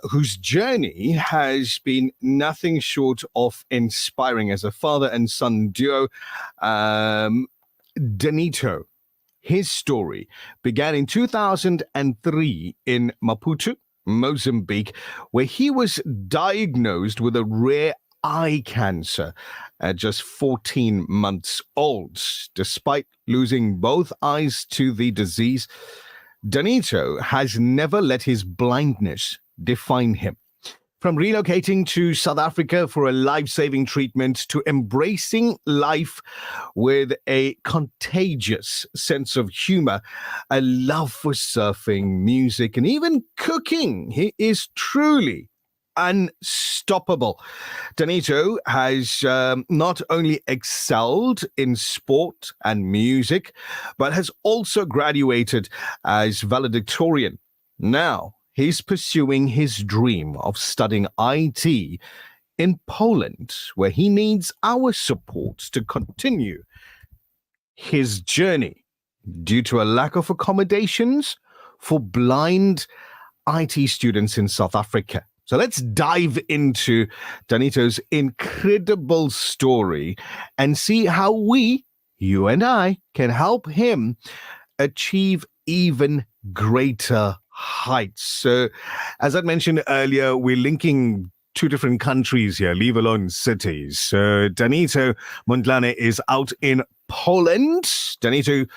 whose journey has been nothing short of inspiring as a father and son duo. Danito, his story began in 2003 in Maputo, Mozambique, where he was diagnosed with a rare eye cancer at just 14 months old. Despite losing both eyes to the disease, Danito has never let his blindness define him. From relocating to South Africa for a life-saving treatment to embracing life with a contagious sense of humor, a love for surfing, music, and even cooking, he is truly unstoppable. Danito has not only excelled in sport and music, but has also graduated as valedictorian. Now, he's pursuing his dream of studying IT in Poland, where he needs our support to continue his journey due to a lack of accommodations for blind IT students in South Africa. So let's dive into Danito's incredible story and see how we, you and I, can help him achieve even greater heights. So, as I mentioned earlier, we're linking two different countries here, leave alone cities. So, Danito Mundlane is out in Poland. Danito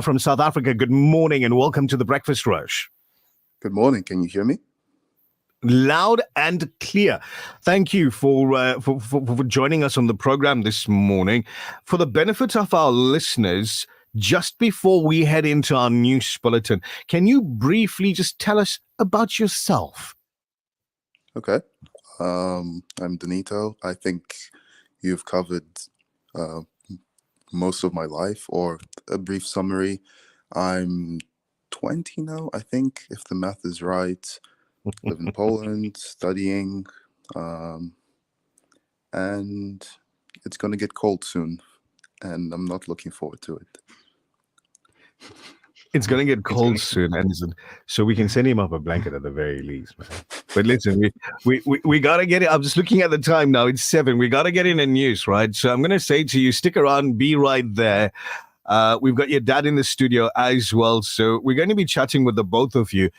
from South Africa, good morning and welcome to the Breakfast Rush. Good morning. Can you hear me? Loud and clear. Thank you for joining us on the program this morning. For the benefit of our listeners, just before we head into our news bulletin, can you briefly just tell us about yourself? Okay. I'm Danito. I think you've covered most of my life, or a brief summary. I'm 20 now, I think, if the math is right. Live in Poland, studying, and it's going to get cold soon, and I'm not looking forward to it. It's going to get cold soon, and so we can send him up a blanket at the very least, man. But listen, we got to get it. I'm just looking at the time now. It's 7. We got to get in the news, right? So I'm going to say to you, stick around, be right there. We've got your dad in the studio as well. So we're going to be chatting with the both of you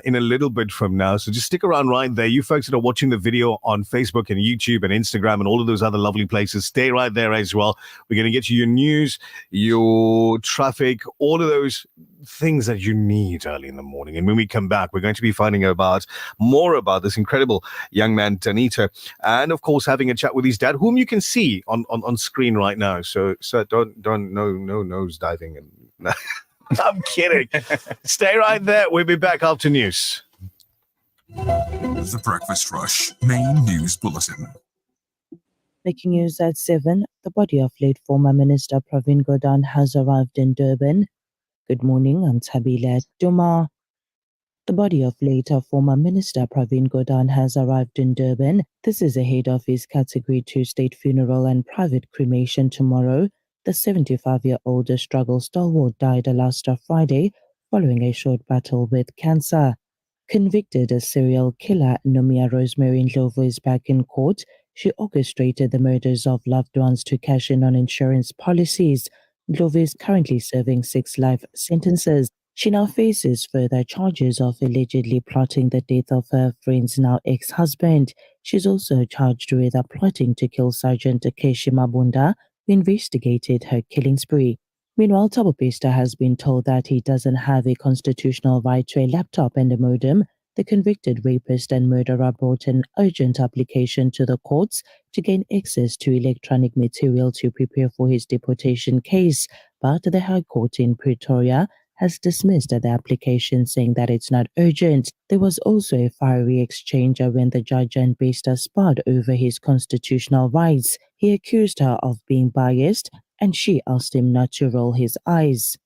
in a little bit from now. So just stick around right there. You folks that are watching the video on Facebook and YouTube and Instagram and all of those other lovely places, stay right there as well. We're going to get you your news, your traffic, all of those things that you need early in the morning. And when we come back, we're going to be finding out more about this incredible young man, Danito, and of course having a chat with his dad, whom you can see on screen right now. So don't no nose diving. And I'm kidding. Stay right there. We'll be back after news. The Breakfast Rush main news bulletin. Breaking news at 7. The body of late former Minister Pravin Gordhan has arrived in Durban. Good morning, I'm Tabila Duma. The body of later former Minister Pravin Gordhan has arrived in Durban. This is ahead of his Category 2 state funeral and private cremation tomorrow. The 75-year-old struggle stalwart died last Friday following a short battle with cancer. Convicted as serial killer, Nomia Rosemary Ndlovu is back in court. She orchestrated the murders of loved ones to cash in on insurance policies. Ndlovu is currently serving 6 life sentences. She now faces further charges of allegedly plotting the death of her friend's now ex-husband. She's also charged with plotting to kill Sergeant Keshi Mabunda, who investigated her killing spree. Meanwhile, Thabo Bester has been told that he doesn't have a constitutional right to a laptop and a modem. The convicted rapist and murderer brought an urgent application to the courts to gain access to electronic material to prepare for his deportation case, but the High Court in Pretoria has dismissed the application, saying that it's not urgent. There was also a fiery exchange when the judge and Bester sparred over his constitutional rights. He accused her of being biased, and she asked him not to roll his eyes.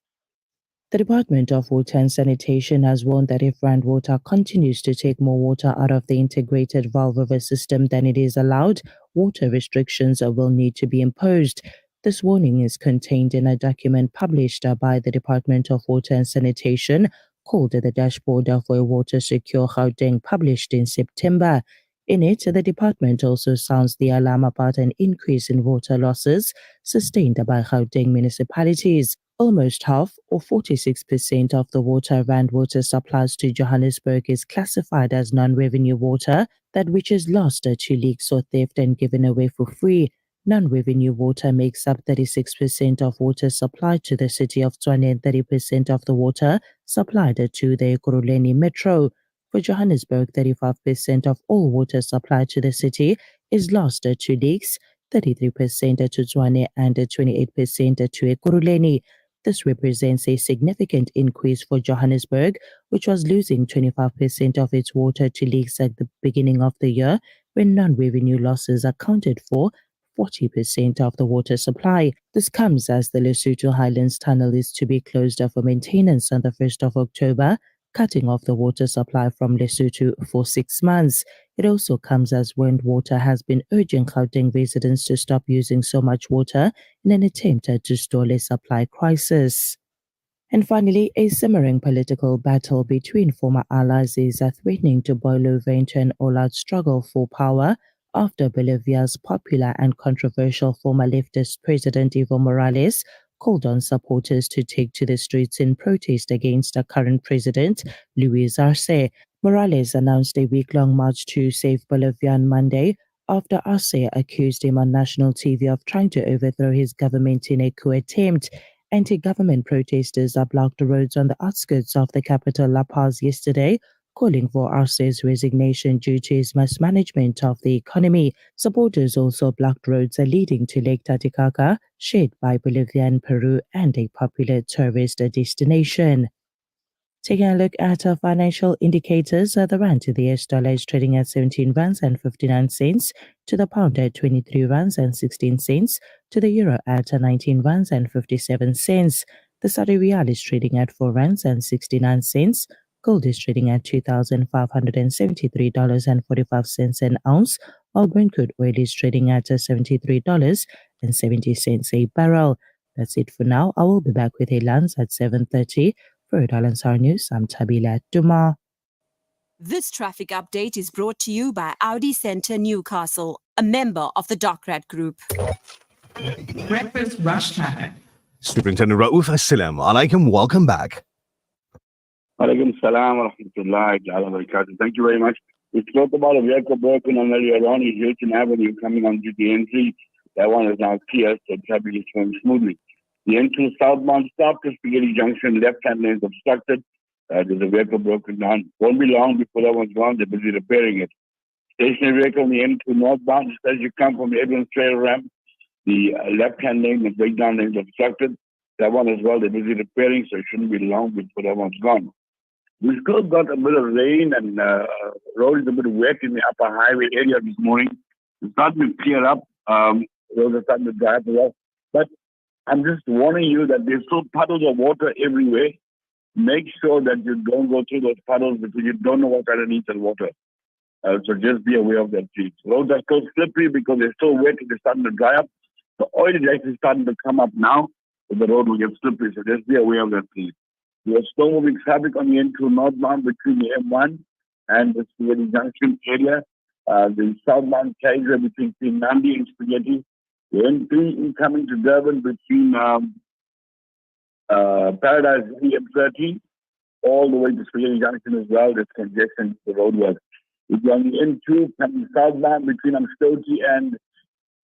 The Department of Water and Sanitation has warned that if Rand Water continues to take more water out of the integrated valve river system than it is allowed, water restrictions will need to be imposed. This warning is contained in a document published by the Department of Water and Sanitation called the Dashboard for a Water Secure Gauteng, published in September. In it, the department also sounds the alarm about an increase in water losses sustained by Gauteng municipalities. Almost half, or 46% of the water Rand Water supplies to Johannesburg is classified as non-revenue water, that which is lost to leaks or theft and given away for free. Non-revenue water makes up 36% of water supplied to the city of Tshwane and 30% of the water supplied to the Ekurhuleni Metro. For Johannesburg, 35% of all water supplied to the city is lost to leaks, 33% to Tshwane and 28% to Ekurhuleni. This represents a significant increase for Johannesburg, which was losing 25% of its water to leaks at the beginning of the year, when non-revenue losses accounted for 40% of the water supply. This comes as the Lesotho Highlands Tunnel is to be closed for maintenance on the 1st of October, cutting off the water supply from Lesotho for 6 months. It also comes as Wind Water has been urging Gauteng residents to stop using so much water in an attempt to stall a supply crisis. And finally, a simmering political battle between former allies is threatening to boil over into an all-out struggle for power after Bolivia's popular and controversial former leftist President Evo Morales called on supporters to take to the streets in protest against the current president, Luis Arce. Morales announced a week-long march to save Bolivia on Monday after Arce accused him on national TV of trying to overthrow his government in a coup attempt. Anti-government protesters blocked the roads on the outskirts of the capital La Paz yesterday, calling for Arce's resignation due to his mismanagement of the economy. Supporters also blocked roads leading to Lake Titicaca, shared by Bolivia and Peru, and a popular tourist destination. Taking a look at our financial indicators, the rand to the US dollar is trading at 17 rands and 59 cents, to the pound at 23 rands and 16 cents, to the euro at 19 rands and 57 cents. The Saudi Riyal is trading at 4 rands and 69 cents. Gold is trading at $2,573.45 an ounce, while Brent crude oil is trading at $73.70 a barrel. That's it for now. I will be back with headlines at 7:30. For Ansaar News, I'm Tabila Duma. This traffic update is brought to you by Audi Centre Newcastle, a member of the Docrat Group. Breakfast rush time. Superintendent Raouf, Assalamu alaikum. Welcome back. Alaikum salam wa rahmatullahi wa barakatuh. Thank you very much. We spoke about a vehicle broken on earlier on in Hilton Avenue coming onto the N3. That one is now clear, so traffic is flowing smoothly. The N2 southbound stop to Spaghetti Junction, left-hand lane is obstructed. There's a vehicle broken down. Won't be long before that one's gone. They're busy repairing it. Stationary vehicle on the N2 northbound, just as you come from the Abrams Trail ramp, the left-hand lane, the breakdown lane is obstructed. That one as well, they're busy repairing, so it shouldn't be long before that one's gone. We still got a bit of rain and road is a bit wet in the upper highway area this morning. It's starting to clear up. Roads are starting to dry up as well. But I'm just warning you that there's still puddles of water everywhere. Make sure that you don't go through those puddles because you don't know what's underneath the water. So just be aware of that, please. Roads are still slippery because they're still wet and they're starting to dry up. The oil is actually starting to come up now, so the road will get slippery. So just be aware of that, please. There's slow-moving traffic on the N2 northbound between the M1 and the Spaghetti Junction area. The southbound carriageway between Nandi and Spaghetti. The N3 incoming to Durban between Paradise M30 all the way to Spaghetti Junction as well. There's congestion to the roadwork. If you're on the N2 coming southbound between Amstoti and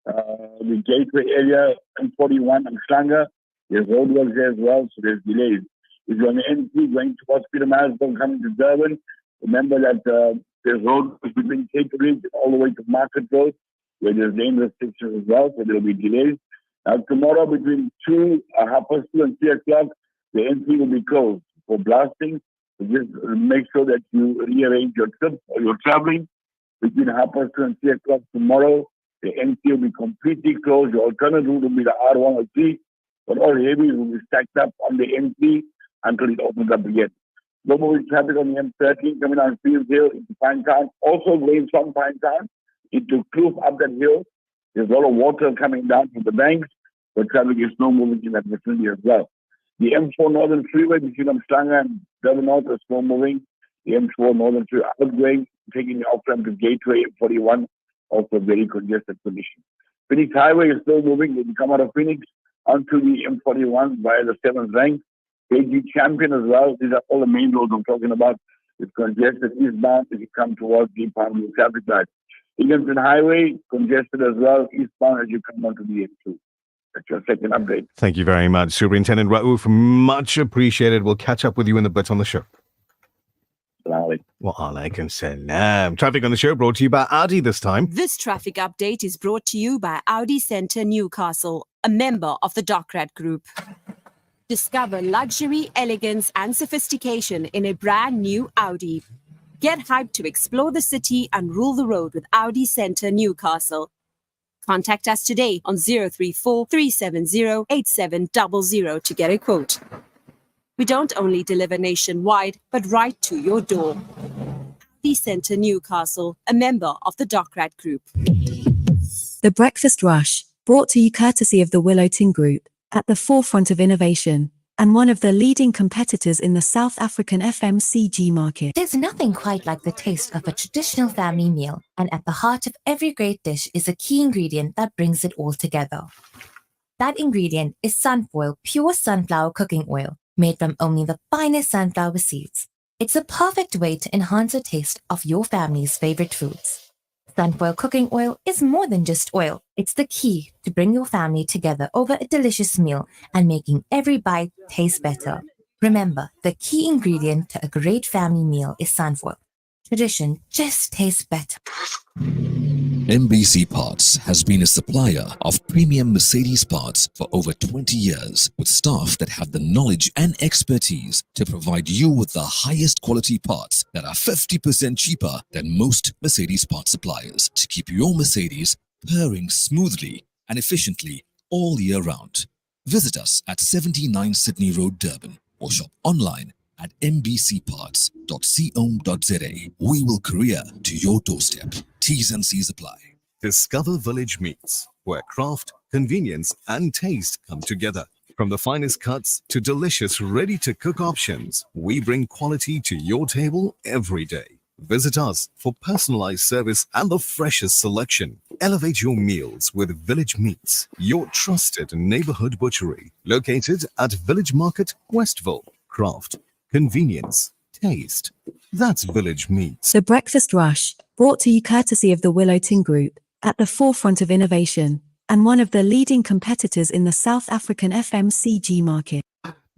the gateway area, M41 and Schlanger, there's roadwork there as well, so there's delays. If you're on the N3 going towards Peter Marsden coming to Durban, remember that there's roads between Cape Ridge all the way to Market Road, where there's lane restrictions as well, so there'll be delays. Now, tomorrow between 2 and 3 o'clock, the N3 will be closed for blasting. So just make sure that you rearrange your trip or your traveling between 2 and 3 o'clock tomorrow. The N3 will be completely closed. The alternate route will be the R1 or 3, but all heavies will be stacked up on the N3 until it opens up again. No moving traffic on the M13 coming down Fields Hill into Pinetown. Also going from Pinetown into Kloof up that hill. There's a lot of water coming down from the banks, but traffic is no moving in that vicinity as well. The M4 Northern Freeway between Umhlanga and Durban North is slow moving. The M4 Northern Freeway outgoing, taking the off-ramp to Gateway M41, also very congested condition. Phoenix Highway is still moving. You can come out of Phoenix onto the M41 via the 7th rank. KG Champion as well. These are all the main roads I'm talking about. It's congested eastbound as you come towards the Palm traffic light. Higginson Highway, congested as well, eastbound as you come onto the M2. That's your second update. Thank you very much, Superintendent Raouf. Much appreciated. We'll catch up with you in a bit on the show. Salaam. Wa alaikum salam. Traffic on the show brought to you by Audi this time. This traffic update is brought to you by Audi Centre Newcastle, a member of the Docrat Group. Discover luxury, elegance, and sophistication in a brand new Audi. Get hyped to explore the city and rule the road with Audi Centre Newcastle. Contact us today on 034 370 8700 to get a quote. We don't only deliver nationwide, but right to your door. Audi Centre Newcastle, a member of the Docrat Group. The Breakfast Rush, brought to you courtesy of the Relocating Group, at the forefront of innovation, and one of the leading competitors in the South African FMCG market. There's nothing quite like the taste of a traditional family meal, and at the heart of every great dish is a key ingredient that brings it all together. That ingredient is Sunfoil pure sunflower cooking oil, made from only the finest sunflower seeds. It's a perfect way to enhance the taste of your family's favorite foods. Sunfoil cooking oil is more than just oil. It's the key to bring your family together over a delicious meal and making every bite taste better. Remember, the key ingredient to a great family meal is sunfoil. Tradition just tastes better. MBC Parts has been a supplier of premium Mercedes parts for over 20 years, with staff that have the knowledge and expertise to provide you with the highest quality parts that are 50% cheaper than most Mercedes parts suppliers, to keep your Mercedes purring smoothly and efficiently all year round. Visit us at 79 Sydney Road, Durban, or shop online at mbcparts.co.za. We will courier to your doorstep. T's and C's apply. Discover Village Meats, where craft, convenience and taste come together. From the finest cuts to delicious ready-to-cook options, we bring quality to your table every day. Visit us for personalized service and the freshest selection. Elevate your meals with Village Meats, your trusted neighborhood butchery, located at Village Market, Westville. Craft, convenience, taste. That's Village Meats. The Breakfast Rush, brought to you courtesy of the Relocating Group, at the forefront of innovation, and one of the leading competitors in the South African FMCG market.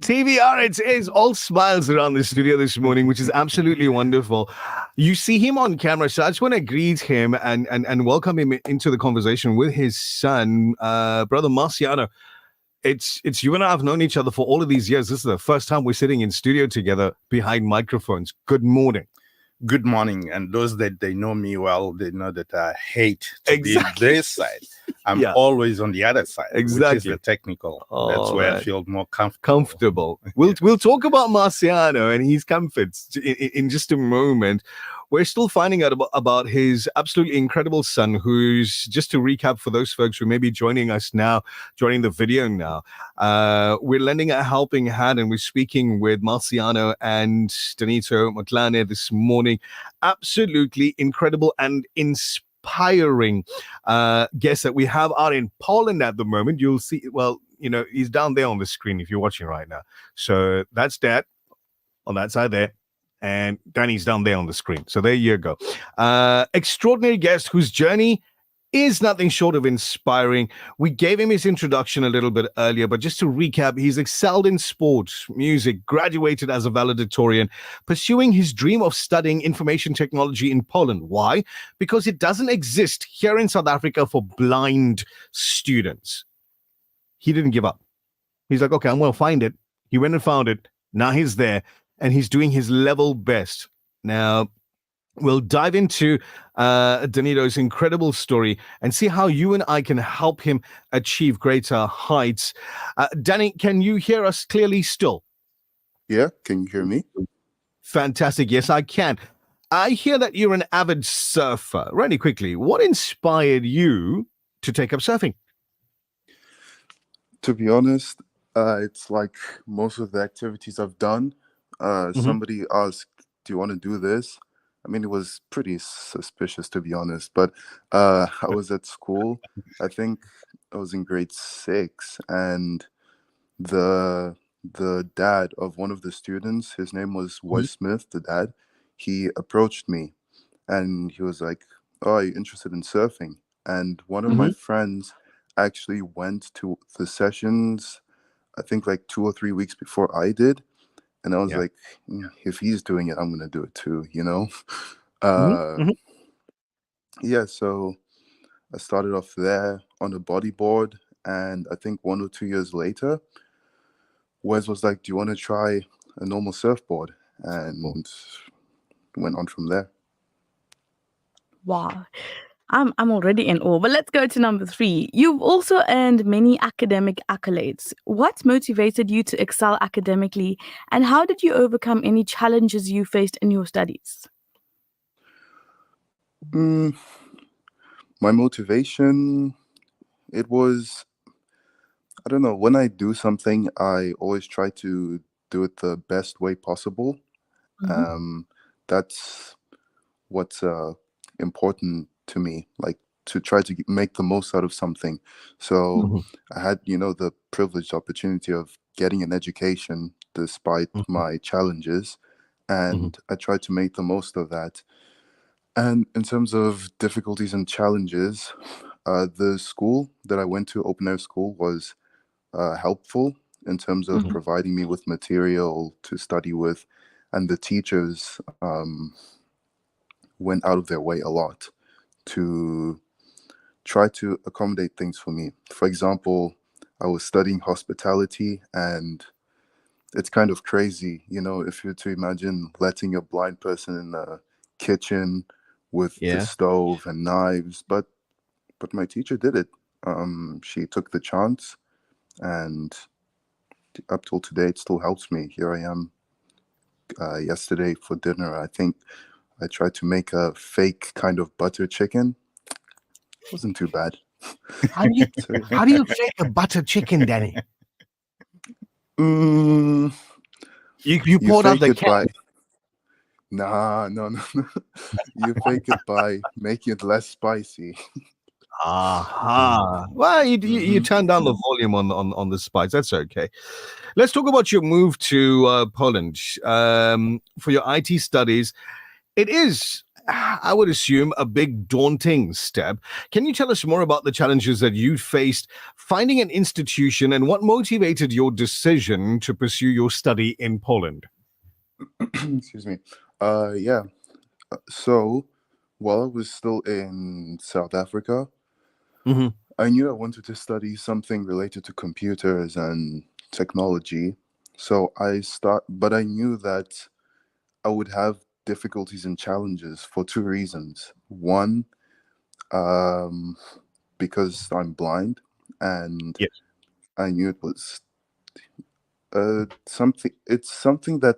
TVR, it is all smiles around the studio this morning, which is absolutely wonderful. You see him on camera, so I just want to greet him and welcome him into the conversation with his son, brother Marciano. It's you and I have known each other for all of these years. This is the first time we're sitting in studio together behind microphones. Good morning. Good morning. And those that they know me well, they know that I hate to be this side. I'm always on the other side, which is the technical. That's where I feel more comfortable. We'll talk about Marciano and his comforts in just a moment. We're still finding out about his absolutely incredible son, who's, just to recap for those folks who may be joining us now, joining the video now, we're lending a helping hand and we're speaking with Marciano and Danito Motlane this morning. Absolutely incredible and inspiring guests that we have out in Poland at the moment. You'll see, well, you know, he's down there on the screen if you're watching right now. So that's Dad on that side there. And Danny's down there on the screen. So there you go. Extraordinary guest whose journey is nothing short of inspiring. We gave him his introduction a little bit earlier, but just to recap, he's excelled in sports, music, graduated as a valedictorian, pursuing his dream of studying information technology in Poland. Why? Because it doesn't exist here in South Africa for blind students. He didn't give up. He's like, okay, I'm going to find it. He went and found it. Now he's there. And he's doing his level best. Now, we'll dive into Danito's incredible story and see how you and I can help him achieve greater heights. Danny, can you hear us clearly still? Yeah, can you hear me? Fantastic. Yes, I can. I hear that you're an avid surfer. Really quickly, what inspired you to take up surfing? To be honest, It's like most of the activities I've done. Mm-hmm. Somebody asked, "Do you want to do this?" I mean, it was pretty suspicious, to be honest. But I was at school. I think I was in grade 6, and the dad of one of the students, his name was Mhm. Wes Smith, the dad. He approached me, and he was like, "Oh, are you interested in surfing?" And one of my Mhm. friends actually went to the sessions, I think like 2 or 3 weeks before I did. And I was Yeah. like, if he's doing it, I'm going to do it too, you know? Mhm. Uh, Mhm. yeah, so I started off there on a bodyboard. And I think 1 or 2 years later, Wes was like, "Do you want to try a normal surfboard?" And went on from there. Wow. I'm already in awe. But let's go to number 3. You've also earned many academic accolades. What motivated you to excel academically, and how did you overcome any challenges you faced in your studies? Mm, my motivation, it was, I don't know, when I do something, I always try to do it the best way possible. Mhm. That's what's important to me, like to try to make the most out of something. So Mhm. I had, the privileged opportunity of getting an education despite Mhm. my challenges, Mhm. and I tried to make the most of that. And in terms of difficulties and challenges, the school that I went to, open air school, was helpful in terms of Mhm. providing me with material to study with, and the teachers went out of their way a lot to try to accommodate things for me. For example, I was studying hospitality, and it's kind of crazy, if you're to imagine letting a blind person in a kitchen with the Yeah. stove and knives, but my teacher did it. She took the chance, and up till today, it still helps me. Here I am. Yesterday for dinner, I think I tried to make a fake kind of butter chicken. Wasn't too bad. How do you So, how do you fake a butter chicken, Danny? mm, You you poured out fake the it can. by nah, no, no, no. You fake it by making it less spicy. Aha. Well, you Hmm. turn down the volume on the spice. That's okay. Let's talk about your move to Poland for your IT studies. It is, I would assume, a big daunting step. Can you tell us more about the challenges that you faced finding an institution and what motivated your decision to pursue your study in Poland? Excuse me. Yeah. So while I was still in South Africa, Mm-hmm. I knew I wanted to study something related to computers and technology. So but I knew that I would have difficulties and challenges for 2 reasons. One, um, because I'm blind, and Yes. I knew it was something. It's something that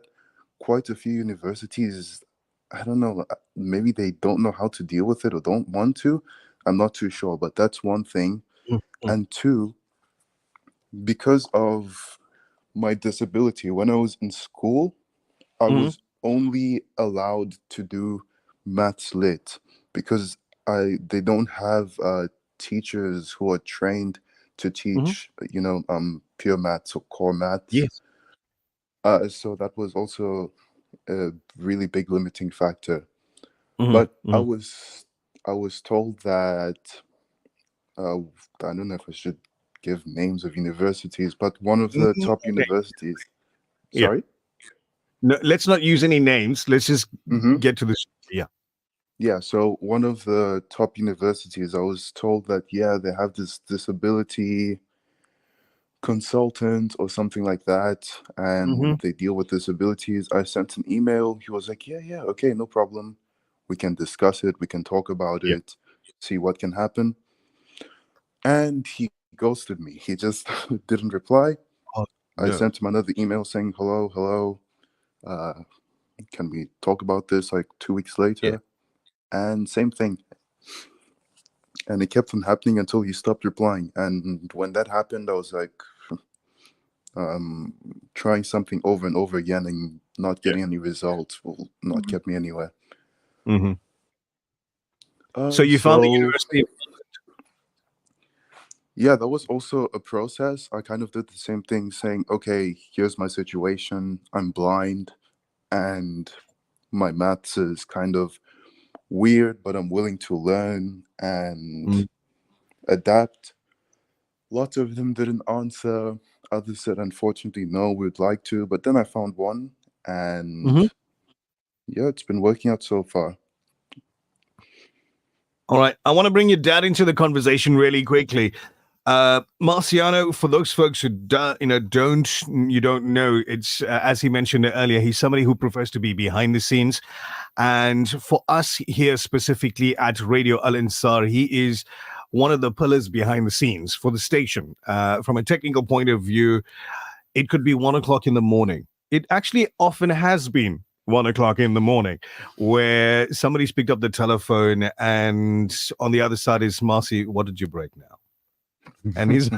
quite a few universities, I don't know, maybe they don't know how to deal with it or don't want to. I'm not too sure, but that's one thing. Mm-hmm. And two, because of my disability, when I was in school, I Mm-hmm. was only allowed to do maths lit because they don't have teachers who are trained to Mm-hmm. teach, pure maths or core maths. Yes. So that was also a really big limiting factor. Mm-hmm. But I was told that I don't know if I should give names of universities, but one of the top Mm-hmm. universities. Yeah. Sorry. No, let's not use any names. Let's just Mm-hmm. get to this. Yeah. Yeah, so one of the top universities, I was told that, yeah, they have this disability consultant or something like that, Mm-hmm. and they deal with disabilities. I sent an email. He was like, yeah, okay, no problem. We can discuss it. We can talk about Yeah. it, see what can happen. And he ghosted me. He just didn't reply. Oh, I no. sent him another email saying, hello. Uh, can we talk about this like 2 weeks Yeah. later? And same thing. And it kept on happening until he stopped replying. And when that happened, I was like, Trying something over and over again and not getting any results will not get me anywhere. Mm-hmm. So you found the university? Yeah, that was also a process. I kind of did the same thing, saying, okay, here's my situation. I'm blind and my maths is kind of weird, but I'm willing to learn and adapt. Lots of them didn't answer. Others said, unfortunately, no, we'd like to. But then I found one, and yeah, it's been working out so far. All right. I want to bring your dad into the conversation really quickly. Marciano, for those folks who don't know, it's as he mentioned earlier, he's somebody who prefers to be behind the scenes. And for us here specifically at Radio Al Ansar, he is one of the pillars behind the scenes for the station. From a technical point of view, it could be 1 o'clock in the morning. It actually often has been 1 o'clock in the morning, where somebody's picked up the telephone, and on the other side is Marcy. What did you break now? And he's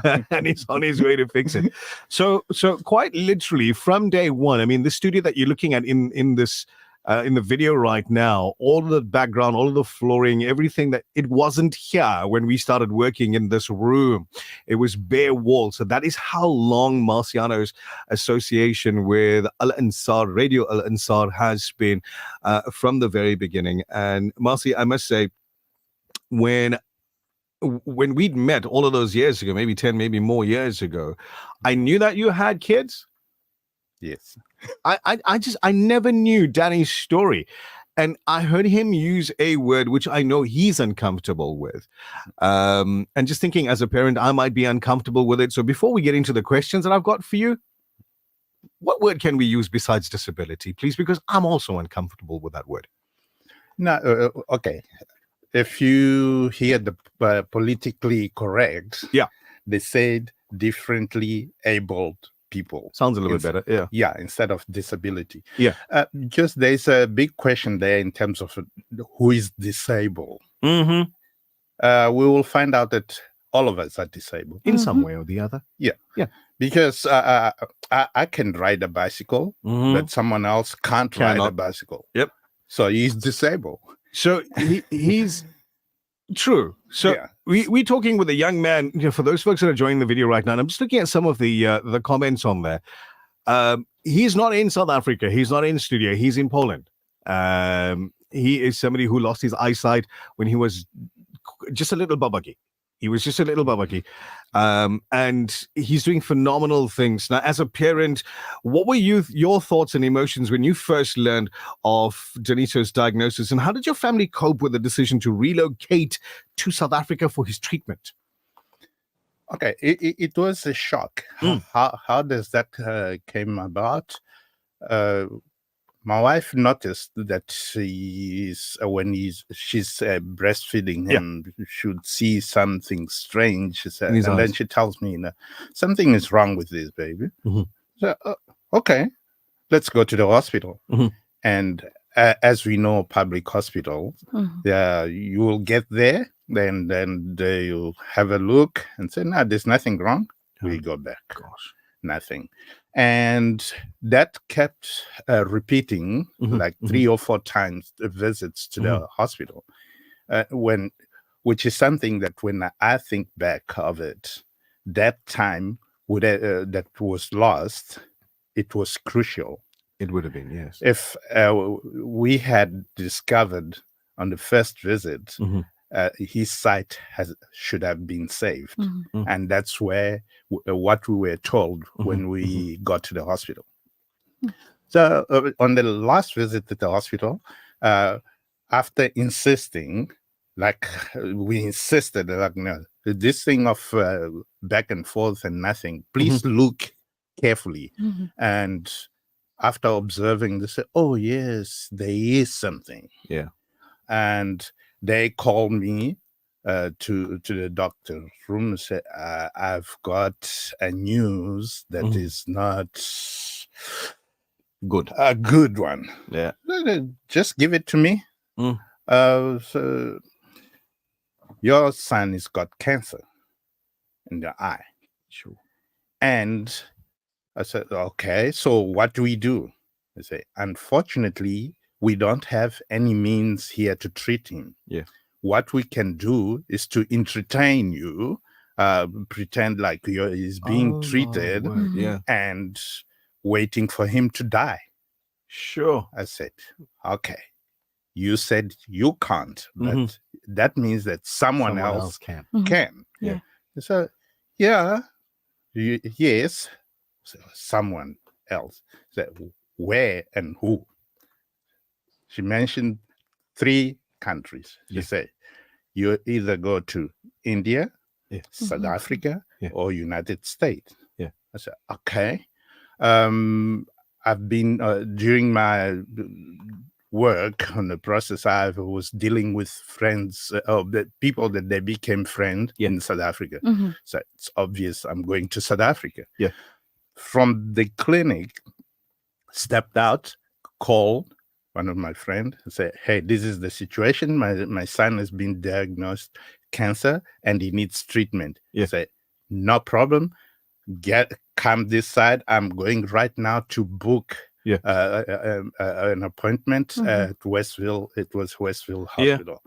on his way to fix it. So quite literally from day one. I mean, the studio that you're looking at in this. In the video right now, all of the background, all of the flooring, everything that it wasn't here when we started working in this room. It was bare walls. So that is how long Marciano's association with Al Ansar, Radio Al Ansar, has been from the very beginning. And Marci, I must say, when we'd met all of those years ago, maybe 10, maybe more years ago, I knew that you had kids. Yes. I never knew Danny's story, and I heard him use a word which I know he's uncomfortable with. And just thinking as a parent, I might be uncomfortable with it. So before we get into the questions that I've got for you, what word can we use besides disability, please? Because I'm also uncomfortable with that word. No, okay. If you hear the politically correct, they said differently abled people. Sounds a little bit better. Yeah, instead of disability. Yeah. Just there's a big question there in terms of who is disabled. Mm-hmm. We will find out that all of us are disabled in some way or the other. Yeah. Because I can ride a bicycle, but someone else can't ride a bicycle. Yep. So he's disabled. So he's true. So we're talking with a young man. For those folks that are joining the video right now, and I'm just looking at some of the comments on there. He's not in South Africa. He's not in studio. He's in Poland. He is somebody who lost his eyesight when he was just a little babaki. He was just a little babaki. And he's doing phenomenal things. Now, as a parent, what were your thoughts and emotions when you first learned of Danito's diagnosis? And how did your family cope with the decision to relocate to South Africa for his treatment? Okay, it was a shock. How does that came about? My wife noticed that she's breastfeeding him, should see something strange, and then she tells me, something is wrong with this baby. So, okay, let's go to the hospital. And as we know, public hospitals, you will get there, then they'll have a look and say, no, there's nothing wrong. We go back. Nothing. And that kept repeating like 3 or 4 times visits to the hospital, which is something that when I think back of it, that time that was lost, it was crucial. It would have been, yes. If we had discovered on the first visit, his sight should have been saved. And that's where what we were told when we got to the hospital. So on the last visit to the hospital, after insisting, like we insisted, like, no, this thing of back and forth and nothing, please look carefully. And after observing, they said, oh yes, there is something. Yeah. And they called me to the doctor's room and said, I've got a news that is not good. A good one. Yeah. Just give it to me. So your son has got cancer in the eye. Sure. And I said, okay, so what do we do? I say, unfortunately, we don't have any means here to treat him. Yeah. What we can do is to entertain you, pretend like he's being treated Yeah. and waiting for him to die. Sure. I said, okay, you said you can't, but that means that someone else can. can. Yeah. So, yeah, yes, so someone else. So, where and who? She mentioned 3 countries. She said, you either go to India, South Africa, or United States. Yeah. I said, okay. I've been, during my work on the process, I was dealing with friends, the people that they became friends in South Africa. So it's obvious I'm going to South Africa. Yeah. From the clinic, stepped out, called one of my friends and said, hey, this is the situation. My son has been diagnosed cancer and he needs treatment. I said, no problem. Come this side. I'm going right now to book an appointment at Westville. It was Westville Hospital.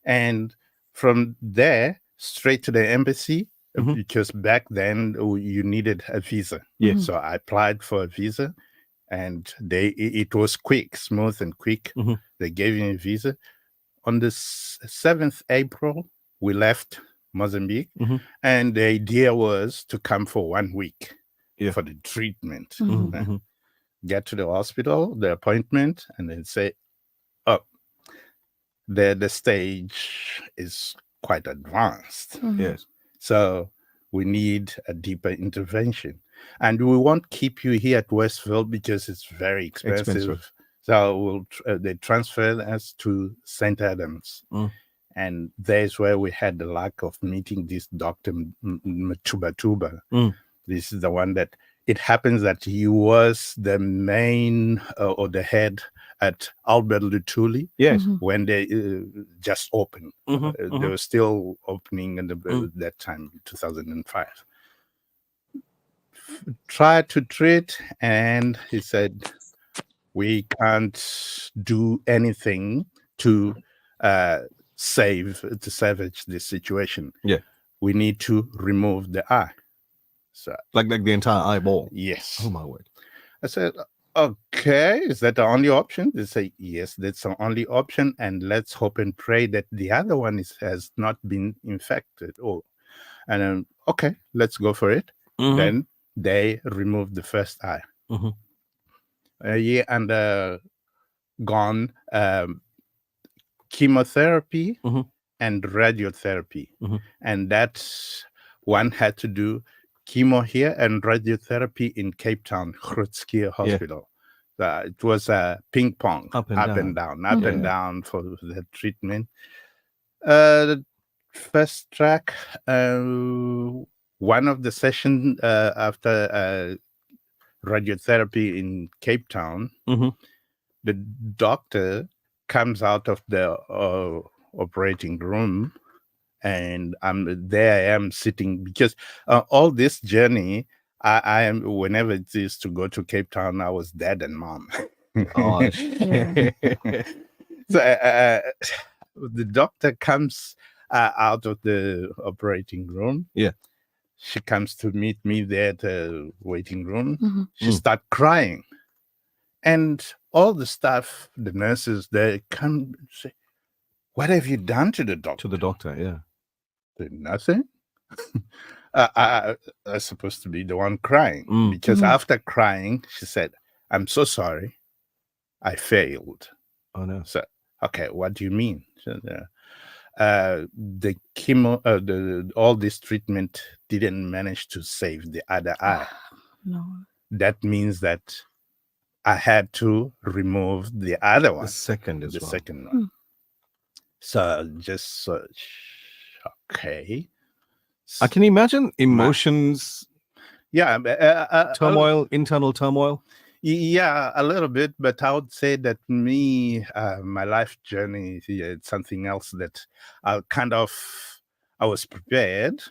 And from there, straight to the embassy, because back then you needed a visa. So I applied for a visa. And it was quick, smooth and quick. They gave me a visa. On the 7th April, we left Mozambique. And the idea was to come for 1 week for the treatment. Get to the hospital, the appointment, and then say, oh, the stage is quite advanced. Yes. So we need a deeper intervention. And we won't keep you here at Westville because it's very expensive. So they transferred us to St. Adams. And there's where we had the luck of meeting this Dr. Matuba. This is the one that, it happens that he was the main or the head at Albert Luthuli. Yes. When they just opened. They were still opening in that time, 2005. Tried to treat, and he said, we can't do anything to salvage this situation. Yeah. We need to remove the eye. So, like the entire eyeball? Yes. Oh, my word. I said, okay, is that the only option? They say, yes, that's the only option, and let's hope and pray that the other one has not been infected. And okay, let's go for it. Then they removed the first eye. Gone chemotherapy and radiotherapy. And that one had to do chemo here and radiotherapy in Cape Town, Groote Hospital. It was a ping pong, up and down for the treatment. First track, one of the sessions after radiotherapy in Cape Town, the doctor comes out of the operating room, and I am sitting, because all this journey, I am, whenever it is to go to Cape Town, I was dad and mom. So the doctor comes out of the operating room. Yeah. She comes to meet me there at the waiting room. She starts crying. And all the staff, the nurses, they come and say, what have you done to the doctor? To the doctor, yeah. Nothing. I was supposed to be the one crying. Because after crying, she said, I'm so sorry. I failed. Oh, no. So, okay, what do you mean? So, the chemo, all this treatment didn't manage to save the other eye. No. That means that I had to remove the other one. The second as well. The second one. So just okay. I can imagine emotions. Turmoil, internal turmoil. Yeah, a little bit, but I would say that my life journey, it's something else that I was prepared.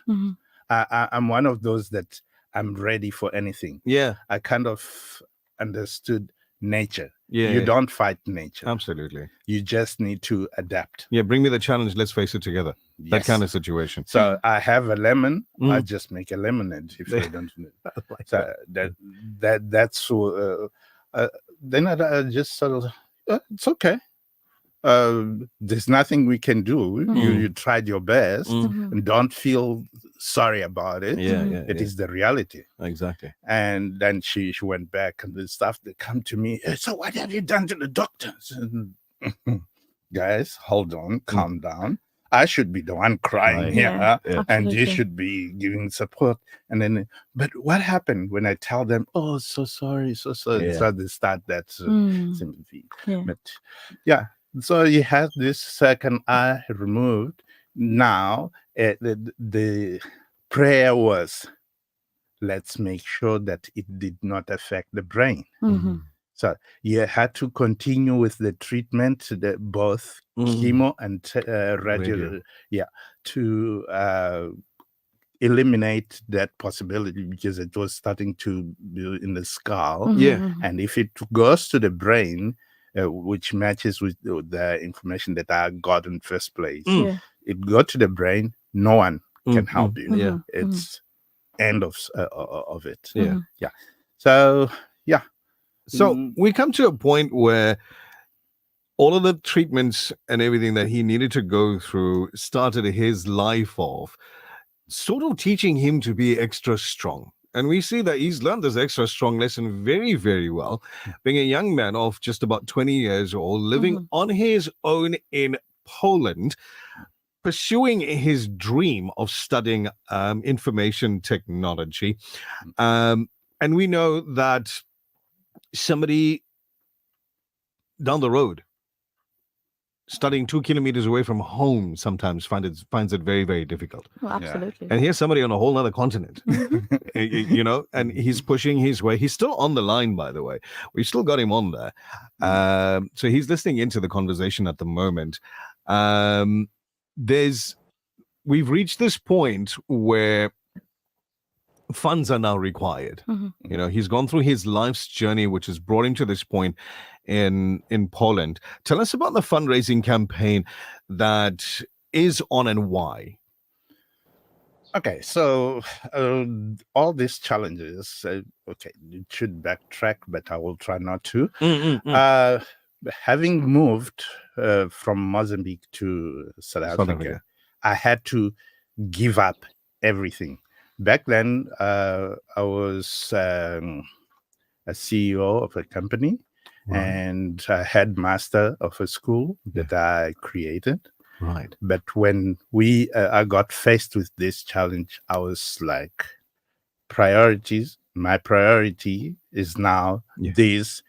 I'm one of those that I'm ready for anything. Yeah. I kind of understood nature. Yeah. You don't fight nature. Absolutely. You just need to adapt. Yeah, bring me the challenge. Let's face it together. Yes. That kind of situation. So I have a lemon. I just make a lemonade if I don't know. Like so that's then I just sort of it's okay. There's nothing we can do. You tried your best, and don't feel sorry about it. It is the reality. Exactly. And then she went back, and the stuff that come to me. So what have you done to the doctors? And, guys, hold on, calm down. I should be the one crying here, and you should be giving support. And then, but what happened when I tell them, "Oh, so sorry, so sorry"? Yeah. So they start that sympathy. But so you had this second eye removed. Now the prayer was, let's make sure that it did not affect the brain. So you had to continue with the treatment, both chemo and radio, to eliminate that possibility, because it was starting to be in the skull. And if it goes to the brain, which matches with the information that I got in first place, it got to the brain, no one can help you. It's end of it. So we come to a point where all of the treatments and everything that he needed to go through started his life off, sort of teaching him to be extra strong. And we see that he's learned this extra strong lesson very, very well, being a young man of just about 20 years old, living on his own in Poland, pursuing his dream of studying information technology. And we know that somebody down the road, studying 2 kilometers away from home, sometimes finds it very, very difficult. Well, absolutely. And here's somebody on a whole other continent, you know, and he's pushing his way. He's still on the line, by the way. We've still got him on there. So he's listening into the conversation at the moment. We've reached this point where funds are now required. You know, he's gone through his life's journey, which has brought him to this point in Poland. Tell us about the fundraising campaign that is on and why. Okay, so all these challenges, okay, you should backtrack, but I will try not to. Having moved from Mozambique to South Africa, I had to give up everything. Back then, I was a CEO of a company and a headmaster of a school that I created. Right. But when I got faced with this challenge, I was like, priorities. My priority is now this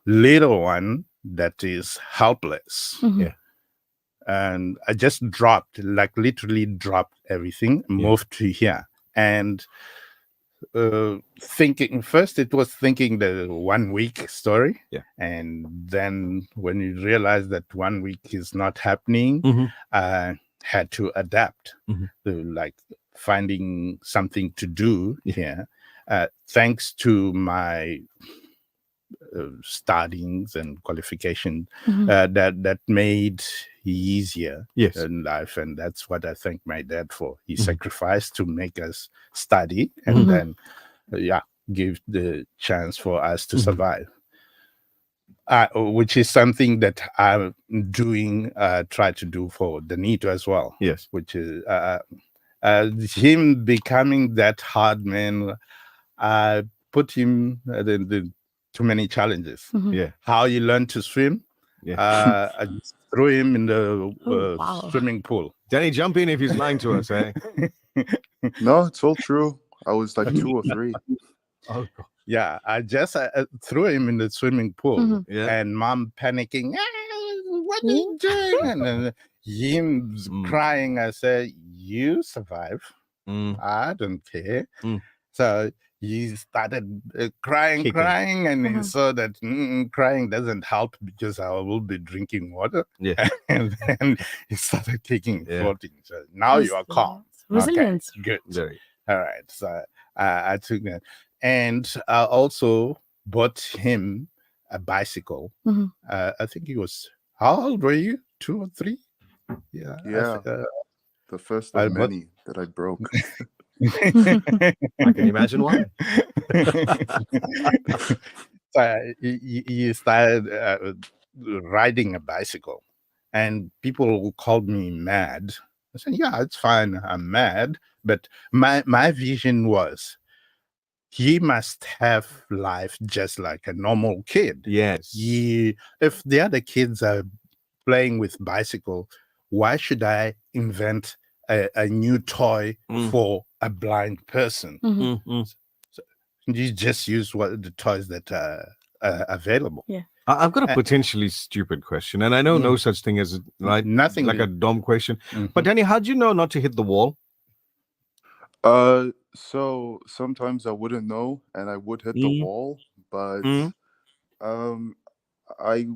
little one that is helpless. And I just literally dropped everything, moved to here. And thinking the 1 week story. And then when you realize that 1 week is not happening, I had to adapt to like finding something to do here. Thanks to my studies and qualification that made easier in life, and that's what I thank my dad for. He sacrificed to make us study and then give the chance for us to survive, which is something that I'm doing, try to do for Danito as well. Which is him becoming that hard man. I put him the too many challenges. How you learn to swim. I just threw him in the swimming pool. Danny, jump in if he's lying to us, eh? No, it's all true. I was like 2 or 3. Yeah, I just threw him in the swimming pool, and mom panicking. What are you doing? And then him crying. I said, "You survive. I don't care." So he started crying, and he saw that crying doesn't help because I will be drinking water. And then he started kicking, floating. So now you are calm. Resilience. Okay, good. All right. So I took that. And I also bought him a bicycle. I think he was, how old were you? 2 or 3? Yeah. Yeah. The first of many that I broke. I can imagine why. So he started riding a bicycle, and people called me mad. I said, yeah, it's fine. I'm mad. But my vision was he must have life just like a normal kid. Yes. If the other kids are playing with bicycle, why should I invent a new toy for a blind person? So you just use the toys that are available. Yeah. I've got a potentially stupid question, and I know no such thing as nothing like a dumb question. But Danny, how do you know not to hit the wall? So sometimes I wouldn't know, and I would hit the wall, but I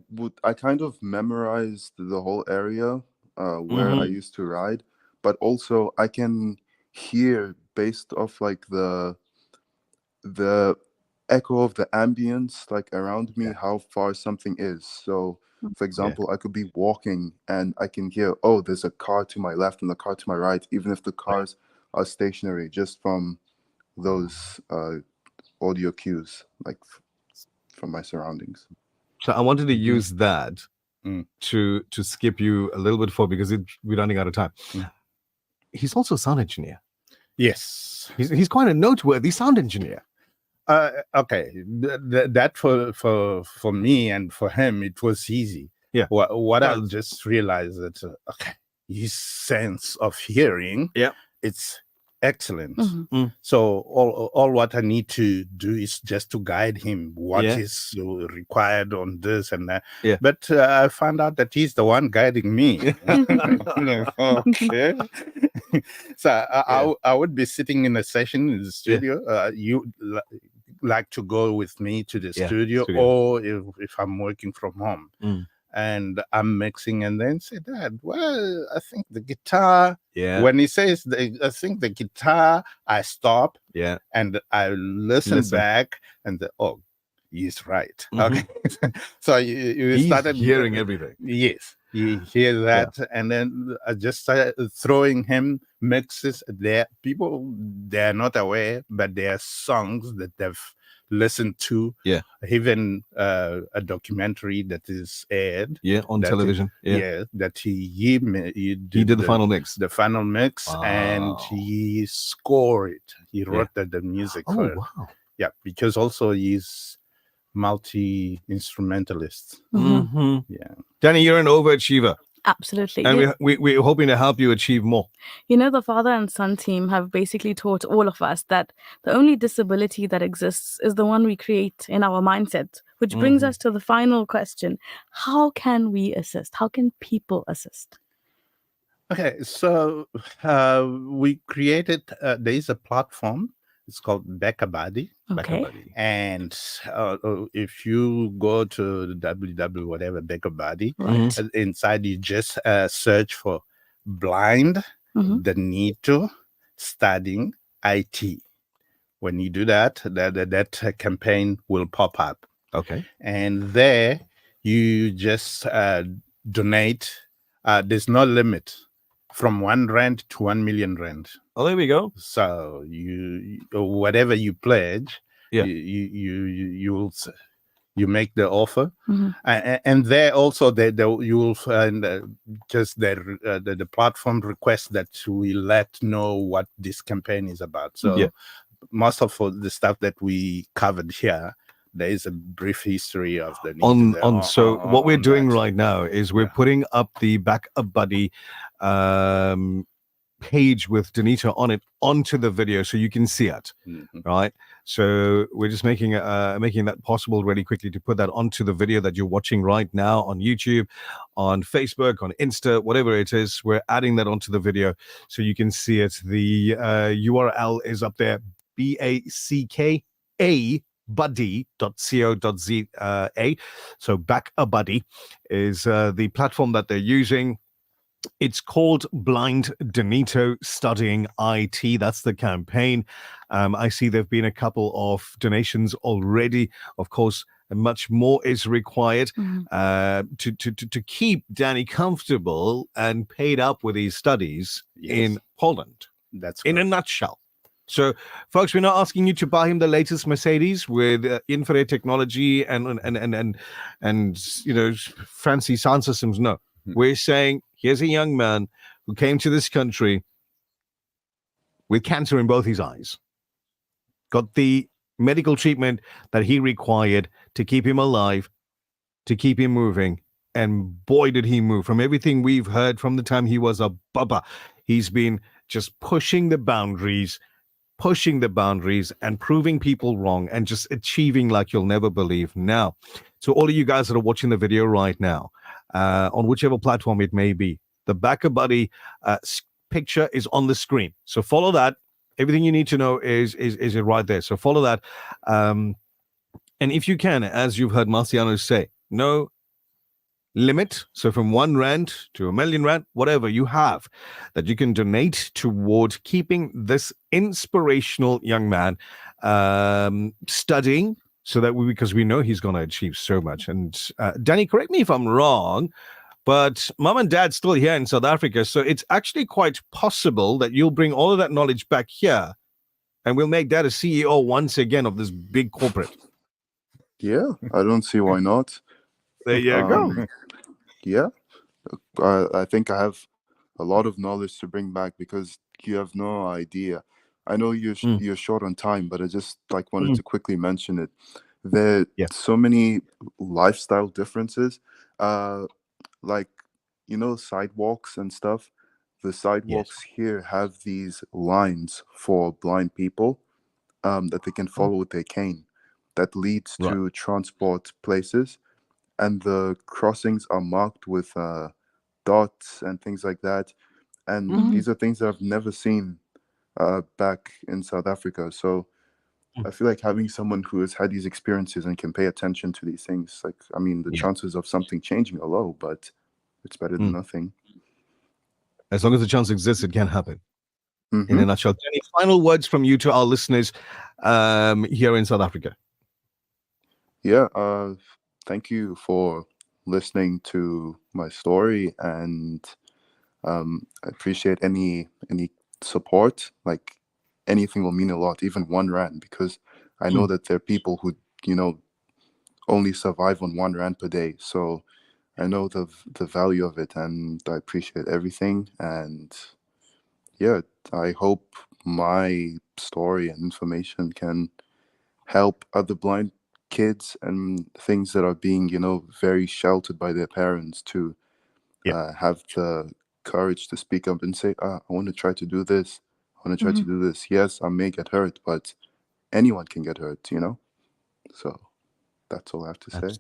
kind of memorized the whole area where I used to ride, but also I can hear based off like the echo of the ambience like around me how far something is. So for example, I could be walking and I can hear, oh, there's a car to my left and a car to my right, even if the cars are stationary, just from those audio cues, like from my surroundings. So I wanted to use that to skip you a little bit forward because we're running out of time. He's also a sound engineer. Yes. He's quite a noteworthy sound engineer. Okay, that for me and for him, it was easy. Yeah. What I just realized that his sense of hearing, it's excellent. So all what I need to do is just to guide him what is required on this and that. Yeah. But I found out that he's the one guiding me. Okay. So I would be sitting in a session in the studio. You like to go with me to the studio, or if I'm working from home. And I'm mixing, and then say, Dad, well, I think the guitar. Yeah. When he says, I think the guitar, I stop. Yeah. And I listen back, and he's right. Okay. So you started hearing everything. Yes, you hear that, and then I just started throwing him mixes. People they're not aware, but there are songs that they've listened to. Yeah. Even a documentary that is aired. Yeah, on television. That he did the final mix. The final mix, and he scored it. He wrote the music for it. Wow. Yeah, because also he's multi-instrumentalist. Yeah. Danny, you're an overachiever. Absolutely. And we're hoping to help you achieve more. You know, the father and son team have basically taught all of us that the only disability that exists is the one we create in our mindset, which brings us to the final question. How can we assist? How can people assist? Okay, so we created, there is a platform. It's called Bekabadi. Okay. And if you go to www whatever Bekabadi, inside you just search for blind Danito studying IT. When you do that, that campaign will pop up. Okay. And there you just donate. There's no limit. From 1 rand to 1 million rand. Oh, there we go. So you whatever you pledge, you make the offer, and there also you will find just the platform request that we let know what this campaign is about. So most of the stuff that we covered here, there is a brief history of the So what we're doing right now is we're putting up the Back a Buddy page with Danito on it onto the video so you can see it, right? So we're just making that possible really quickly to put that onto the video that you're watching right now on YouTube, on Facebook, on Insta, whatever it is. We're adding that onto the video so you can see it. The URL is up there, BACKA buddy.co.za. So Back a Buddy is the platform that they're using. It's called Blind Danito Studying IT. That's the campaign. I see there have been a couple of donations already. Of course, much more is required to keep Danny comfortable and paid up with his studies in Poland. That's in a nutshell. So, folks, we're not asking you to buy him the latest Mercedes with infrared technology and fancy sound systems. No, we're saying here's a young man who came to this country with cancer in both his eyes, got the medical treatment that he required to keep him alive, to keep him moving, and boy did he move. From everything we've heard from the time he was a bubba, he's been just pushing the boundaries and proving people wrong and just achieving like you'll never believe. Now, so all of you guys that are watching the video right now, on whichever platform it may be, the Backer Buddy picture is on the screen. So follow that. Everything you need to know is it right there. So follow that. And if you can, as you've heard Marciano say, no limit. So from 1 rand to 1 million rand, whatever you have that you can donate toward keeping this inspirational young man studying, so that because we know he's going to achieve so much. And Danny, correct me if I'm wrong, but mom and dad's still here in South Africa. So it's actually quite possible that you'll bring all of that knowledge back here and we'll make dad a CEO once again of this big corporate. Yeah, I don't see why not. There you go. Yeah, I think I have a lot of knowledge to bring back because you have no idea. I know you're short on time, but I just wanted to quickly mention it. There are so many lifestyle differences, sidewalks and stuff. The sidewalks here have these lines for blind people that they can follow with their cane that leads to transport places. And the crossings are marked with dots and things like that. And these are things that I've never seen back in South Africa. So I feel like having someone who has had these experiences and can pay attention to these things, the chances of something changing are low, but it's better than nothing. As long as the chance exists, it can happen. In a nutshell. Any final words from you to our listeners here in South Africa? Yeah, thank you for listening to my story, and I appreciate any support. Anything will mean a lot, even 1 rand, because I know that there are people who only survive on 1 rand per day. So I know the value of it, and I appreciate everything. And yeah, I hope my story and information can help other blind kids and things that are being, very sheltered by their parents to have the courage to speak up and say, I want to try to do this. I want to try to do this. Yes, I may get hurt, but anyone can get hurt, So that's all I have to say.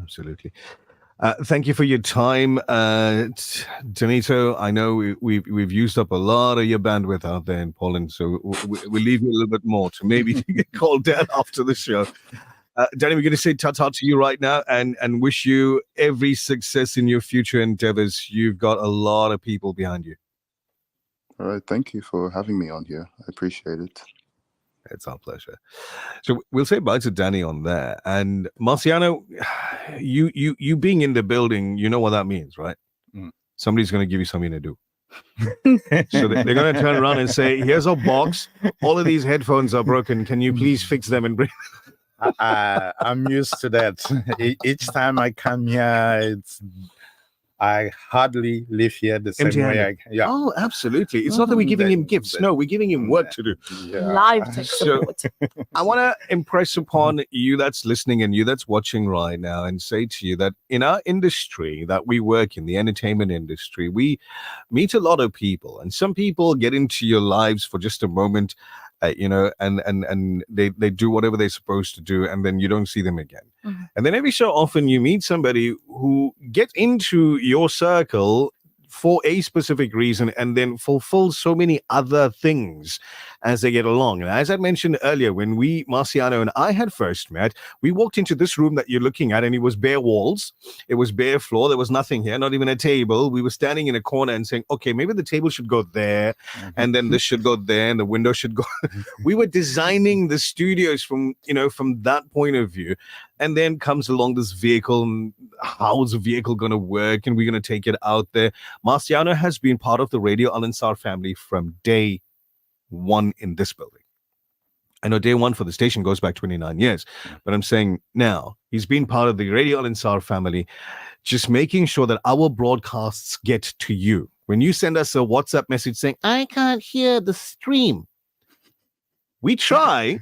Absolutely. Thank you for your time, Danito. I know we've used up a lot of your bandwidth out there in Poland, so we'll leave you a little bit more to maybe get called down after the show. Danny, we're going to say ta-ta to you right now and wish you every success in your future endeavors. You've got a lot of people behind you. All right. Thank you for having me on here. I appreciate it. It's our pleasure. So we'll say bye to Danny on there. And Marciano, you being in the building, you know what that means, right? Somebody's going to give you something to do. So they're going to turn around and say, here's a box. All of these headphones are broken. Can you please fix them and bring I'm used to that. Each time I come here, I hardly live here the same way. Oh, absolutely. It's not that we're giving him gifts. No, we're giving him work to do. Live tech support. I want to impress upon you that's listening and you that's watching right now and say to you that in our industry that we work in, the entertainment industry, we meet a lot of people, and some people get into your lives for just a moment, and they do whatever they're supposed to do, and then you don't see them again. And then every so often you meet somebody who gets into your circle for a specific reason and then fulfill so many other things as they get along. And as I mentioned earlier, when Marciano and I had first met, we walked into this room that you're looking at, and it was bare walls. It was bare floor. There was nothing here, not even a table. We were standing in a corner and saying, okay, maybe the table should go there, and then this should go there, and the window should go. We were designing the studios from that point of view. And then comes along this vehicle, and how's the vehicle going to work? And we're going to take it out there. Marciano has been part of the Radio Ansaar family from day one in this building. I know day one for the station goes back 29 years, but I'm saying now he's been part of the Radio Ansaar family, just making sure that our broadcasts get to you. When you send us a WhatsApp message saying, I can't hear the stream, we try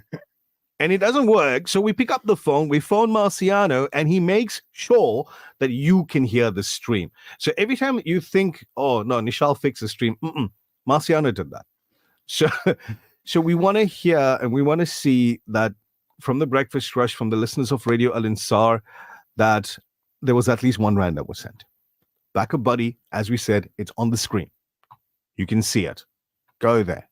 and it doesn't work. So we pick up the phone, we phone Marciano, and he makes sure that you can hear the stream. So every time you think, oh no, Nishal fixed the stream, Marciano did that. So we want to hear and we want to see that from the Breakfast Rush, from the listeners of Radio Ansaar, that there was at least R1 that was sent. Backup Buddy, as we said, it's on the screen. You can see it. Go there.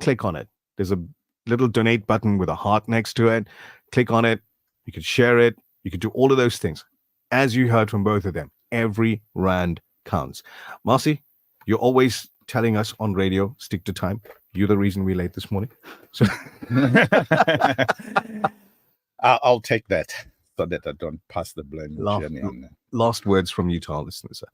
Click on it. There's a little donate button with a heart next to it. Click on it. You can share it. You can do all of those things. As you heard from both of them, every rand counts. Marcy, you're always telling us on radio, stick to time. You're the reason we're late this morning. So I'll take that so that I don't pass the blame. Last words from you to our listeners, sir.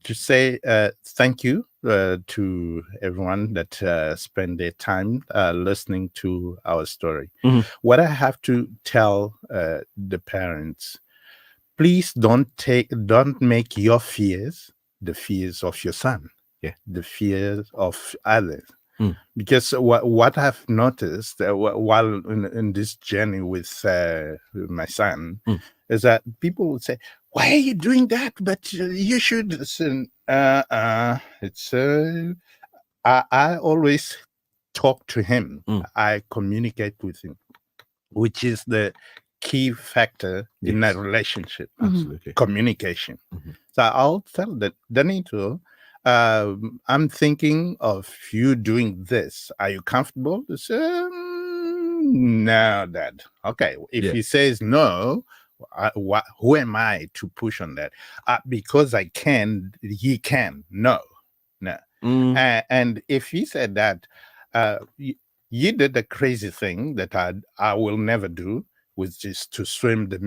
To say thank you to everyone that spent their time listening to our story. What I have to tell the parents, please don't make your fears the fears of your son, the fears of others. Because what I've noticed while in this journey with my son is that people would say, why are you doing that? But you should listen. I always talk to him. I communicate with him, which is the key factor in a relationship. Absolutely. Communication. So I'll tell that, Danito, I'm thinking of you doing this. Are you comfortable? He said, no, Dad. Okay. If he says no, who am I to push on that? Because I can, he can. No. And if he said that, you did the crazy thing that I will never do, which is to swim the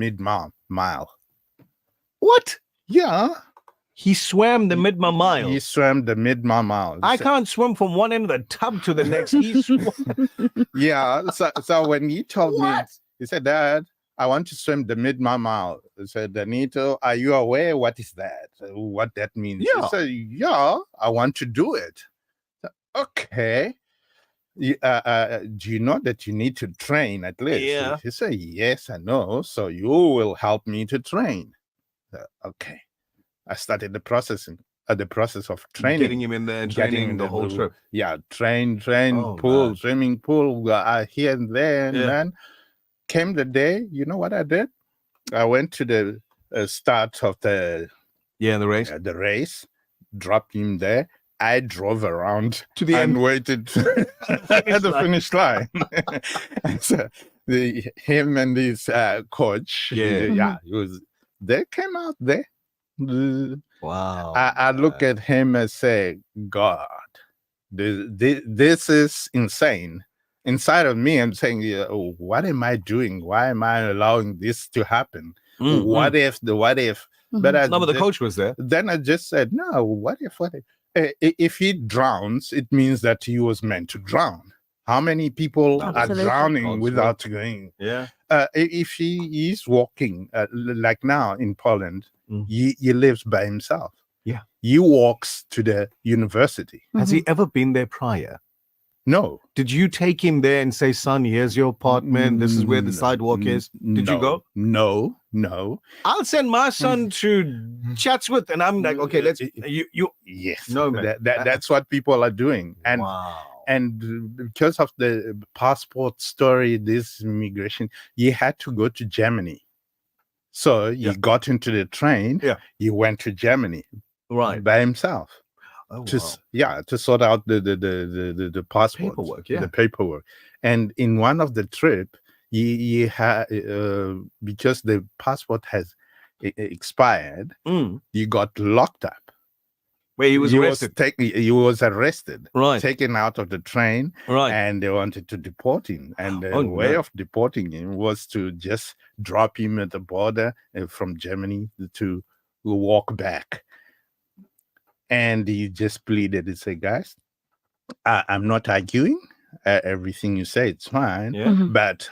mile. What? Yeah. He swam the mile. He swam the mile. I can't swim from one end of the tub to the next. Yeah. So when he told me, he said, Dad, I want to swim the mile. I said, Danito, are you aware what is that? What that means? Yeah. He said, yeah, I want to do it. Okay. Do you know that you need to train at least? Yeah. He said, yes, I know. So you will help me to train. Okay. I started the process of training. Getting him in there and training the whole trip. Yeah, train, pool, swimming pool, here and there. And then came the day, you know what I did? I went to the start of the race. The race, dropped him there. I drove around to the and end. Waited at the finish line. So him and his coach, they came out there. Wow. I look at him and say, God, this is insane. Inside of me, I'm saying, what am I doing? Why am I allowing this to happen? What if? But the coach was there. Then I just said, no, what if? If he drowns, it means that he was meant to drown. How many people are drowning without going? Yeah. If he is walking, like now in Poland, he lives by himself. Yeah. He walks to the university. Has he ever been there prior? No. Did you take him there and say, son, here's your apartment. This is where the sidewalk is. Did you go? No. I'll send my son to Chatsworth. And I'm like, okay, let's you. Yes. No, man. That's what people are doing. And wow. And because of the passport story, this immigration, he had to go to Germany. So he got into the train. Yeah. He went to Germany by himself. Oh, to sort out the passport, the paperwork. And in one of the trip, he had because the passport has expired, he got locked up. Where he was arrested. He was arrested, right? Taken out of the train, right? And they wanted to deport him. And the way of deporting him was to just drop him at the border from Germany to walk back. And he just pleaded. He said, "Guys, I'm not arguing. Everything you say, it's fine. But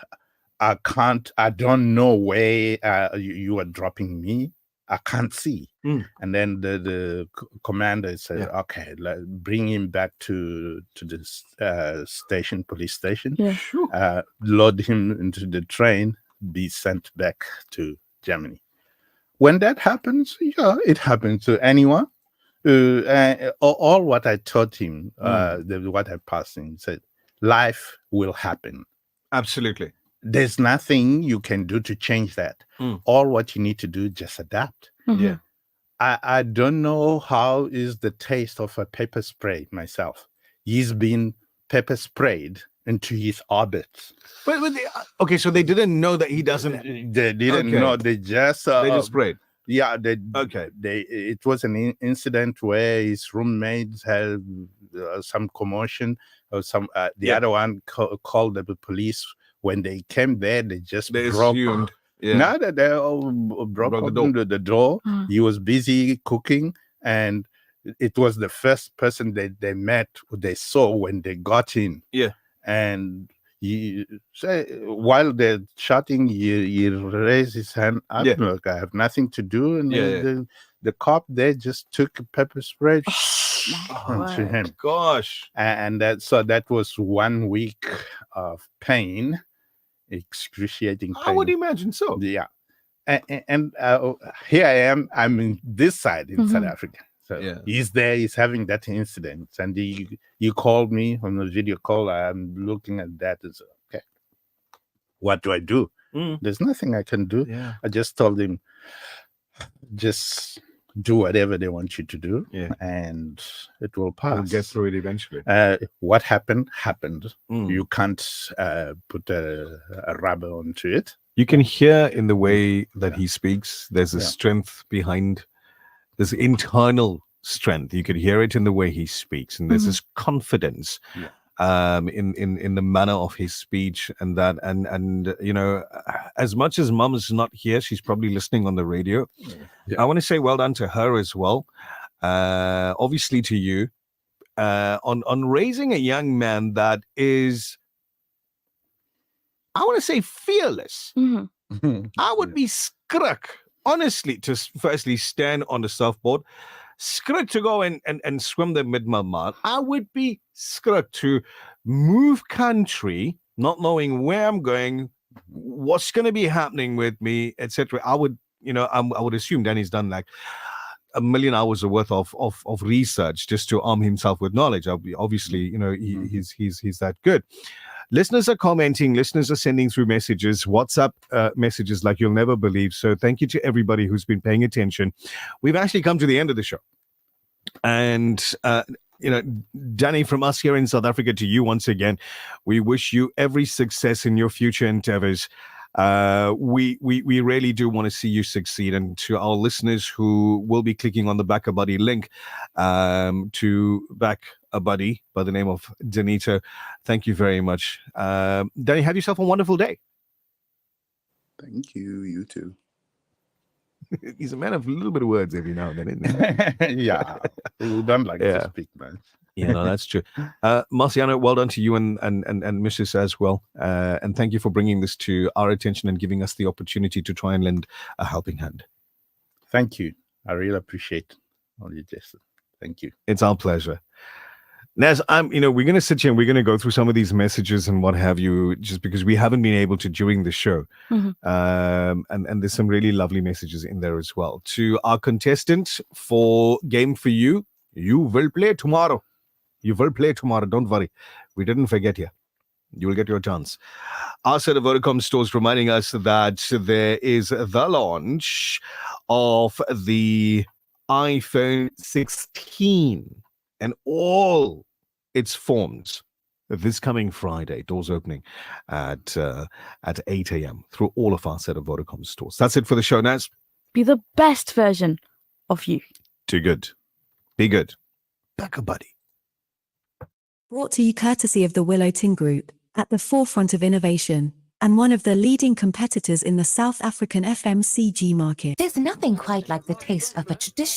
I can't. I don't know where you are dropping me. I can't see." And then the commander said, "Okay, bring him back to the station, police station. Load him into the train, be sent back to Germany." When that happens, it happens to anyone. All what I taught him, what I passed him, said, life will happen. Absolutely. There's nothing you can do to change that. All what you need to do, just adapt. Yeah. I don't know how is the taste of a pepper spray myself. He's been pepper sprayed into his orbit. But okay, so they didn't know that he doesn't. They didn't know. They just sprayed. Yeah, it was an incident where his roommates had some commotion, or the other one called the police. When they came there, they assumed. Now that they broke open the door, he was busy cooking, and it was the first person that they saw when they got in. Yeah, and he say while they're shouting, he raised his hand up. Look, I have nothing to do, and the cop there just took a pepper spray to him. Gosh, and that was 1 week of pain. Excruciating pain. I would imagine so. Yeah. And here I am. I'm in this side in South Africa. So he's there. He's having that incident, and he called me on a video call. I'm looking at that. It's okay. What do I do? There's nothing I can do. Yeah. I just told him, just do whatever they want you to do, and it will pass. We'll get through it eventually. What happened. You can't put a rubber onto it. You can hear in the way that he speaks, there's a strength behind, this internal strength. You could hear it in the way he speaks, and there's this confidence in the manner of his speech, and that, and you know, as much as Mum is not here, she's probably listening on the radio. I want to say well done to her as well. Obviously to you, on raising a young man that is, I want to say, fearless. I would be skrik, honestly, to firstly stand on the surfboard, skrik to go and swim the mid-mile. I would be skrik to move country, not knowing where I'm going, what's going to be happening with me, etc. I would, I would assume Danny's done like 1 million hours worth of research just to arm himself with knowledge. Obviously, he's that good. Listeners are commenting, listeners are sending through messages, WhatsApp messages like you'll never believe. So thank you to everybody who's been paying attention. We've actually come to the end of the show. And, Danny, from us here in South Africa to you once again, we wish you every success in your future endeavors. We really do want to see you succeed. And to our listeners who will be clicking on the Back a Buddy link to back a buddy by the name of Danito, thank you very much. Danny, have yourself a wonderful day. Thank you. You too. He's a man of a little bit of words every now and then, isn't he? Yeah, we don't like to speak, man. Yeah, no, that's true. Marciano, well done to you and Mrs. as well. And thank you for bringing this to our attention and giving us the opportunity to try and lend a helping hand. Thank you. I really appreciate all you just said. Thank you. It's our pleasure. Naz, we're going to sit here and we're going to go through some of these messages and what have you, just because we haven't been able to during the show. And there's some really lovely messages in there as well. To our contestant for Game for You, you will play tomorrow. You will play tomorrow. Don't worry. We didn't forget you. You will get your chance. Our set of Vodacom stores reminding us that there is the launch of the iPhone 16 and all its forms this coming Friday. Doors opening at 8 a.m. through all of our set of Vodacom stores. That's it for the show, Naz. Be the best version of you. Too good. Be good. Back a buddy. Brought to you courtesy of the Relocating Group, at the forefront of innovation, and one of the leading competitors in the South African FMCG market. There's nothing quite like the taste of a traditional